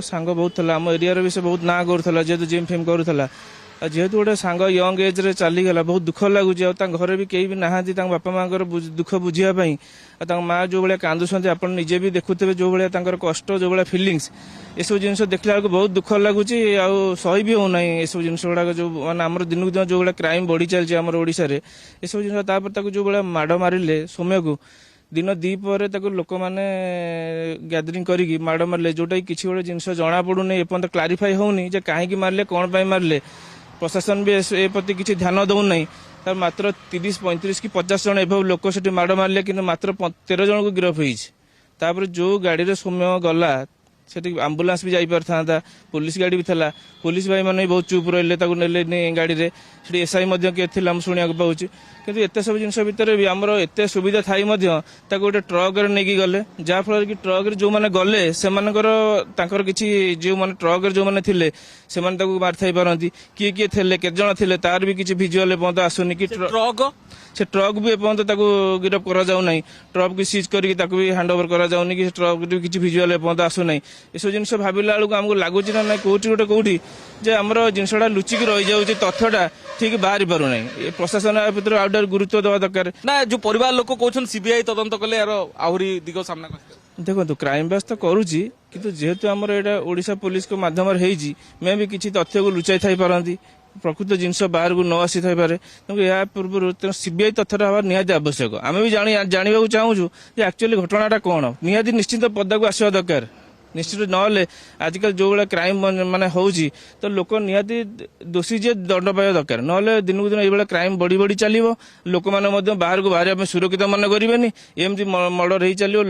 सांग बहुत आम एरिया भी से बहुत ना करूला जेहेतु जिम फिम करूला जेहेतु गोटे सांग यंग एज रे चलीगला बहुत दुख लगुच घर भी कहीं भी नहांती बापा माँ दुख बुझापी माँ जो भाया कांदुंट आप निजे भी देखुवे जो भाया कष्ट जो भाया फिलिंग्स ये सब जिन देखला बहुत दुख लगुच सही भी होना ये सब जिन गुड़ाक जो मैंने आम दिन को दिन जो भाया क्राइम बढ़ी चलती आम ओडिशा रे ये सब जिन जो भाया माड़ मारे सौम्य को दिन दीपर लोक मैंने गैदरिंग करी माड़ मारे जोटा किसी गोटे जिन जना पड़ूनी एपर्त क्लारीफाई होनी कहीं मारे कौन मारे प्रशासन भी ए प्रति किसी ध्यान दौना तर मात्र 30-35 कि 50 जन एभव लोक से माड़ मारे कि मात्र 13 जन को गिरफ होपर जो गाड़ी सौम्य गला से आंबुलांस भी जापर था पुलिस गाड़ी भी था पुलिस भाई मैंने बहुत चुप रही ने गाड़ी में एसआई किए शुणा पाऊँ कि एत सब जिन भितर भी आमर एत सुविधा थी गोटे ट्रक नहीं गले जहाँफल कि ट्रक जो मैंने गले से किसी जो मैंने ट्रक जो मैंने थे से मारी पारती किए किए थे केतजन थे तार भी किसी भिजुआल एपर्त आसुनी कि ट्रक से ट्रक भी एपर्त गिरफ करा जाऊना ट्रक भी सीज करके भी हैंड ओवर करा जाऊनी कि ट्रक भी किसी भिजुआल एपर्त आसुना ये सब जिन भाविला बेलू आमको लगुच ना ना कौटी गोटे कौटी जे आमर जिनसा लुचिकी रही जाऊँगी तथ्यटा ठीक बाहरी पार ना प्रशासन भितर आउट गुरुत्व देवा दरकार ना जो परिवार लोक कहते सीबीआई तदंत कले यार आहरी दिग सामना देखो क्राइम ब्रांच तो करुच्ची किंतु जेहेतु आमर एटा ओडिशा पुलिस को माध्यम मे भी किसी तथ्य को लुचाई थाई पारती प्रकृत जिनस बाहर को न आसी थाई पारे या पूर्व सीबीआई तथ्य हवा निहाती आवश्यक आम भी जानवा चाहूँ एक्चुअली घटनाटा कौन निहाती निश्चित पदा को आसवा दरकार निश्चित ना आजिकल जो भाया क्राइम माने होउची तो लोक निहाती दोषी जे दंड पाइबा दरकार ना दिन को दिन ये क्राइम बढ़ी बढ़ी चलो लोक मैंने बाहर को बाहर सुरक्षित मन करेंगे एमती मर्डर हो चलो।